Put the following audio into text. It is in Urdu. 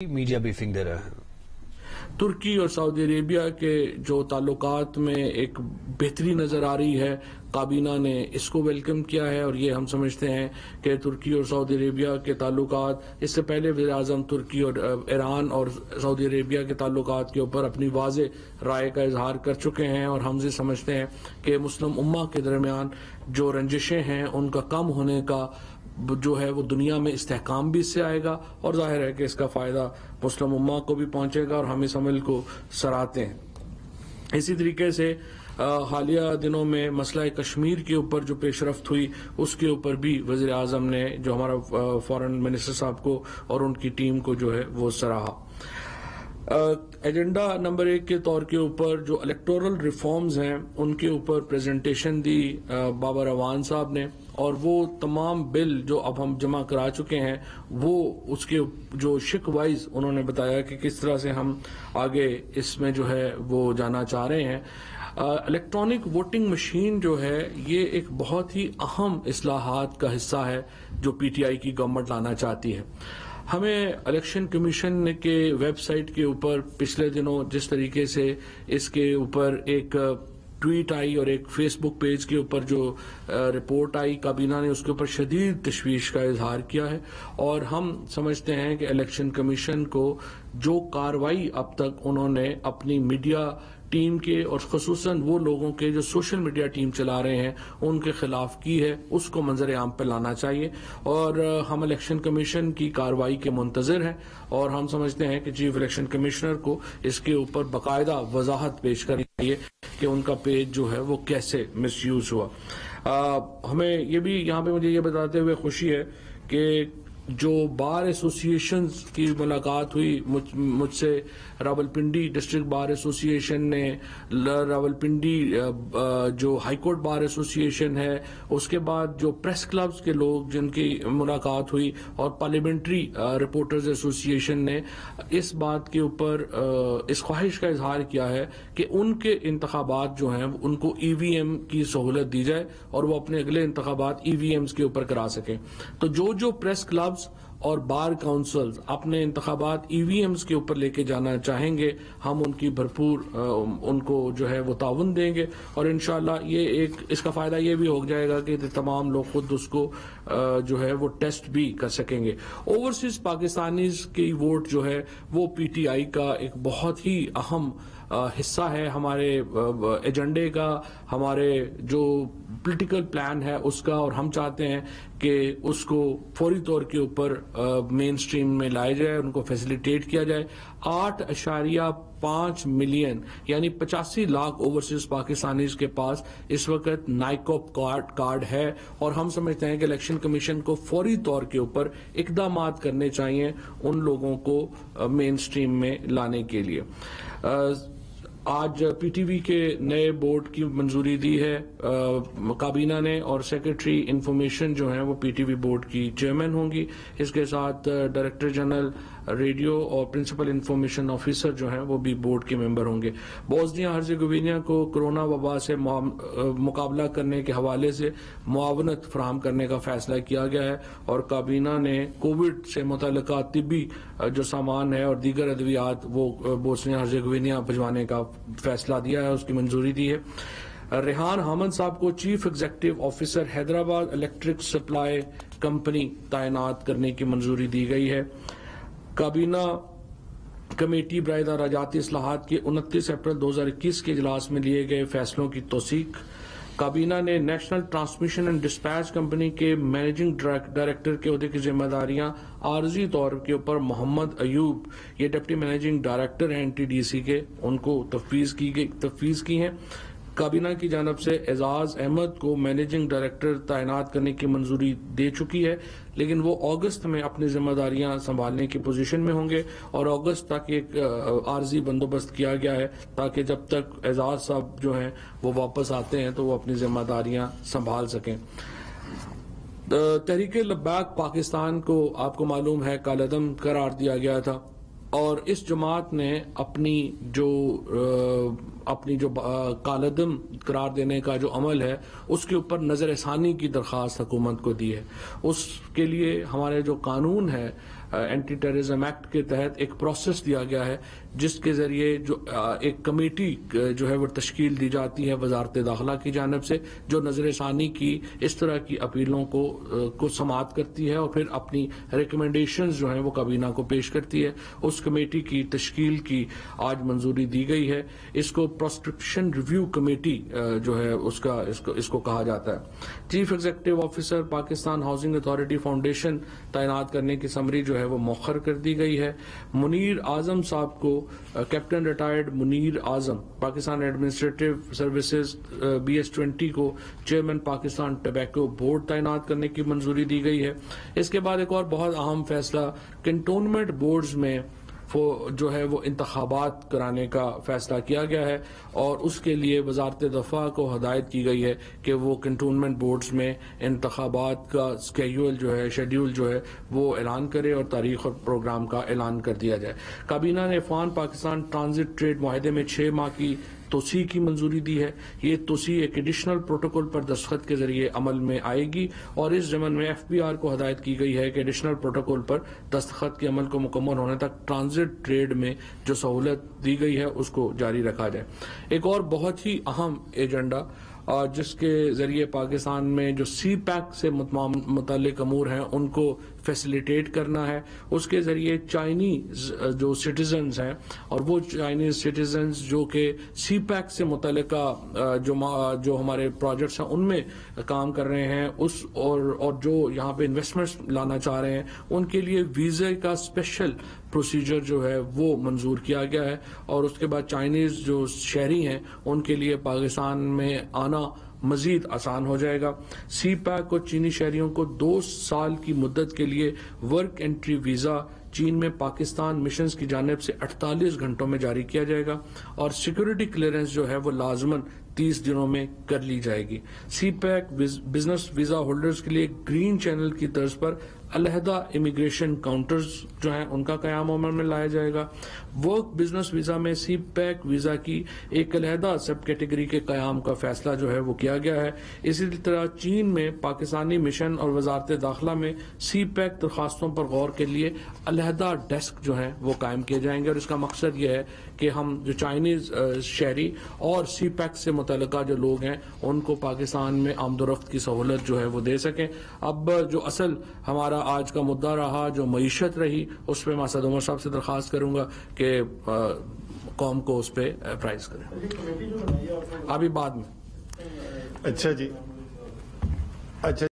میڈیا بریفنگ دے رہا ہے۔ ترکی اور سعودی عربیہ کے جو تعلقات میں ایک بہتری نظر آ رہی ہے، کابینہ نے اس کو ویلکم کیا ہے، اور یہ ہم سمجھتے ہیں کہ ترکی اور سعودی عربیہ کے تعلقات، اس سے پہلے وزیر اعظم ترکی اور ایران اور سعودی عربیہ کے تعلقات کے اوپر اپنی واضح رائے کا اظہار کر چکے ہیں، اور ہم یہ سمجھتے ہیں کہ مسلم امہ کے درمیان جو رنجشیں ہیں ان کا کم ہونے کا جو ہے وہ دنیا میں استحکام بھی اس سے آئے گا، اور ظاہر ہے کہ اس کا فائدہ مسلم امہ کو بھی پہنچے گا، اور ہم اس عمل کو سراہتے ہیں۔ اسی طریقے سے حالیہ دنوں میں مسئلہ کشمیر کے اوپر جو پیش رفت ہوئی، اس کے اوپر بھی وزیر اعظم نے جو ہمارا فارن منسٹر صاحب کو اور ان کی ٹیم کو جو ہے وہ سراہا۔ ایجنڈا نمبر 1 کے طور کے اوپر جو الیکٹورل ریفارمز ہیں ان کے اوپر پریزنٹیشن دی بابر اعوان صاحب نے، اور وہ تمام بل جو اب ہم جمع کرا چکے ہیں وہ اس کے جو شک وائز انہوں نے بتایا کہ کس طرح سے ہم آگے اس میں جو ہے وہ جانا چاہ رہے ہیں۔ الیکٹرانک ووٹنگ مشین جو ہے یہ ایک بہت ہی اہم اصلاحات کا حصہ ہے جو پی ٹی آئی کی گورنمنٹ لانا چاہتی ہے۔ ہمیں الیکشن کمیشن کے ویب سائٹ کے اوپر پچھلے دنوں جس طریقے سے اس کے اوپر ایک ٹویٹ آئی اور ایک فیس بک پیج کے اوپر جو رپورٹ آئی، کابینہ نے اس کے اوپر شدید تشویش کا اظہار کیا ہے، اور ہم سمجھتے ہیں کہ الیکشن کمیشن کو جو کارروائی اب تک انہوں نے اپنی میڈیا ٹیم کے اور خصوصاً وہ لوگوں کے جو سوشل میڈیا ٹیم چلا رہے ہیں ان کے خلاف کی ہے، اس کو منظر عام پہ لانا چاہیے، اور ہم الیکشن کمیشن کی کارروائی کے منتظر ہیں، اور ہم سمجھتے ہیں کہ چیف الیکشن کمشنر کو اس کے اوپر باقاعدہ وضاحت پیش کرنی چاہیے کہ ان کا پیج جو ہے وہ کیسے مس یوز ہوا۔ ہمیں یہ بھی یہاں پہ مجھے یہ بتاتے ہوئے خوشی ہے کہ جو بار ایسوسیشنز کی ملاقات ہوئی مجھ سے، راولپنڈی ڈسٹرکٹ بار ایسوسیشن نے، راولپنڈی جو ہائی کورٹ بار ایسوسیشن ہے، اس کے بعد جو پریس کلبز کے لوگ جن کی ملاقات ہوئی، اور پارلیمنٹری رپورٹرز ایسوسیشن نے اس بات کے اوپر اس خواہش کا اظہار کیا ہے کہ ان کے انتخابات جو ہیں ان کو ای وی ایم کی سہولت دی جائے اور وہ اپنے اگلے انتخابات ای وی ایمز کے اوپر کرا سکیں۔ تو جو پریس کلبز اور بار کاؤنسلز اپنے انتخابات ای وی ایمز کے اوپر لے کے جانا چاہیں گے، ہم ان کی بھرپور ان کو جو ہے وہ تعاون دیں گے، اور انشاءاللہ یہ اس کا فائدہ یہ بھی ہو جائے گا کہ تمام لوگ خود اس کو جو ہے وہ ٹیسٹ بھی کر سکیں گے۔ اوورسیز پاکستانیز کی ووٹ جو ہے وہ پی ٹی آئی کا ایک بہت ہی اہم حصہ ہے ہمارے ایجنڈے کا، ہمارے جو پولیٹیکل پلان ہے اس کا، اور ہم چاہتے ہیں کہ اس کو فوری طور کے اوپر مین سٹریم میں لایا جائے، ان کو فیسیلیٹیٹ کیا جائے۔ 8.5 ملین یعنی 85 لاکھ اوورسیز پاکستانیز کے پاس اس وقت نائکوپ کارڈ ہے، اور ہم سمجھتے ہیں کہ الیکشن کمیشن کو فوری طور کے اوپر اقدامات کرنے چاہیے ان لوگوں کو مین سٹریم میں لانے کے لیے۔ آج پی ٹی وی کے نئے بورڈ کی منظوری دی ہے کابینہ نے، اور سیکرٹری انفارمیشن جو ہیں وہ پی ٹی وی بورڈ کی چیئرمین ہوں گی، اس کے ساتھ ڈائریکٹر جنرل ریڈیو اور پرنسپل انفارمیشن آفیسر جو ہیں وہ بھی بورڈ کے ممبر ہوں گے۔ بوسنیا ہرزیگوینیا کو کرونا وبا سے مقابلہ کرنے کے حوالے سے معاونت فراہم کرنے کا فیصلہ کیا گیا ہے، اور کابینہ نے کووڈ سے متعلقہ طبی جو سامان ہے اور دیگر ادویات وہ بوسنیا ہرزیگوینیا بھجوانے کا فیصلہ دیا ہے، اس کی منظوری دی ہے۔ ریحان حامد صاحب کو chief executive officer Hyderabad electric supply company تعینات کرنے کی منظوری دی گئی ہے۔ کابینہ کمیٹی برائے دراجاتی اصلاحات کے 29 اپریل 2021 کے اجلاس میں لیے گئے فیصلوں کی توثیق۔ کابینہ نے national transmission and dispatch company کے مینیجنگ ڈائریکٹر کے عہدے کی ذمہ داریاں عارضی طور کے اوپر محمد ایوب، یہ ڈپٹی مینیجنگ ڈائریکٹر ہیں این ٹی ڈی سی کے، ان کو تفویض کی ہیں۔ کابینہ کی جانب سے اعزاز احمد کو مینیجنگ ڈائریکٹر تعینات کرنے کی منظوری دے چکی ہے، لیکن وہ اگست میں اپنی ذمہ داریاں سنبھالنے کی پوزیشن میں ہوں گے، اور اگست تک ایک عارضی بندوبست کیا گیا ہے تاکہ جب تک اعزاز صاحب جو ہیں وہ واپس آتے ہیں تو وہ اپنی ذمہ داریاں سنبھال سکیں۔ تحریک لبیک پاکستان کو آپ کو معلوم ہے کالعدم قرار دیا گیا تھا، اور اس جماعت نے اپنی جو کالعدم قرار دینے کا جو عمل ہے اس کے اوپر نظر ثانی کی درخواست حکومت کو دی ہے۔ اس کے لیے ہمارے جو قانون ہے اینٹی ٹیررزم ایکٹ کے تحت ایک پروسیس دیا گیا ہے جس کے ذریعے جو ایک کمیٹی جو ہے وہ تشکیل دی جاتی ہے وزارت داخلہ کی جانب سے، جو نظر ثانی کی اس طرح کی اپیلوں کو سماعت کرتی ہے اور پھر اپنی ریکمنڈیشنز جو ہیں وہ کابینہ کو پیش کرتی ہے۔ اس کمیٹی کی تشکیل کی آج منظوری دی گئی ہے۔ اس کو پراسکرپشن ریویو کمیٹی جو ہے اس کو کہا جاتا ہے۔ Chief executive officer Pakistan housing authority foundation تعینات کرنے کی سمری جو ہے وہ مؤخر کر دی گئی ہے۔ منیر اعظم صاحب کو کیپٹن ریٹائرڈ منیر اعظم پاکستان ایڈمنسٹریٹو سروسز BS20 کو چیئرمین پاکستان ٹبیکو بورڈ تعینات کرنے کی منظوری دی گئی ہے۔ اس کے بعد ایک اور بہت اہم فیصلہ کنٹونمنٹ بورڈز میں جو ہے وہ انتخابات کرانے کا فیصلہ کیا گیا ہے، اور اس کے لیے وزارت دفاع کو ہدایت کی گئی ہے کہ وہ کنٹونمنٹ بورڈز میں انتخابات کا شیڈیول جو ہے وہ اعلان کرے اور تاریخ اور پروگرام کا اعلان کر دیا جائے۔ کابینہ نے افغان پاکستان ٹرانزٹ ٹریڈ معاہدے میں 6 ماہ کی توسیع کی منظوری دی ہے۔ یہ توسیع ایک ایڈیشنل پروٹوکول پر دستخط کے ذریعے عمل میں آئے گی، اور اس ضمن میں FBR کو ہدایت کی گئی ہے کہ ایڈیشنل پروٹوکول پر دستخط کے عمل کو مکمل ہونے تک ٹرانزٹ ٹریڈ میں جو سہولت دی گئی ہے اس کو جاری رکھا جائے۔ ایک اور بہت ہی اہم ایجنڈا جس کے ذریعے پاکستان میں جو سی پیک سے متعلق امور ہیں ان کو فیسیلیٹیٹ کرنا ہے، اس کے ذریعے چائنیز جو سٹیزنز ہیں اور وہ چائنیز سٹیزنز جو کہ سی پیک سے متعلقہ جو ہمارے پروجیکٹس ہیں ان میں کام کر رہے ہیں اور جو یہاں پہ انویسٹمنٹس لانا چاہ رہے ہیں ان کے لیے ویزے کا اسپیشل پروسیجر جو ہے وہ منظور کیا گیا ہے، اور اس کے بعد چائنیز جو شہری ہیں ان کے لیے پاکستان میں آنا مزید آسان ہو جائے گا۔ سی پیک اور چینی شہریوں کو 2 سال کی مدت کے لیے ورک انٹری ویزا چین میں پاکستان مشنز کی جانب سے 48 گھنٹوں میں جاری کیا جائے گا، اور سیکورٹی کلیئرنس جو ہے وہ لازماً 30 دنوں میں کر لی جائے گی۔ سی پیک بزنس ویزا ہولڈرز کے لیے گرین چینل کی طرز پر علیحدہ امیگریشن کاؤنٹرز جو ہیں ان کا قیام عمل میں لایا جائے گا۔ ورک بزنس ویزا میں سی پیک ویزا کی ایک علیحدہ سب کیٹیگری کے قیام کا فیصلہ جو ہے وہ کیا گیا ہے۔ اسی طرح چین میں پاکستانی مشن اور وزارت داخلہ میں سی پیک درخواستوں پر غور کے لیے علیحدہ ڈیسک جو ہیں وہ قائم کیے جائیں گے، اور اس کا مقصد یہ ہے کہ ہم جو چائنیز شہری اور سی پیک سے متعلقہ جو لوگ ہیں ان کو پاکستان میں آمد و رفت کی سہولت جو ہے وہ دے سکیں۔ اب جو اصل ہمارا آج کا مدعا رہا جو معیشت رہی، اس پہ میں اسد عمر صاحب سے درخواست کروں گا کہ قوم کو اس پہ اپرائز کریں۔ ابھی بعد میں۔ اچھا جی، اچھا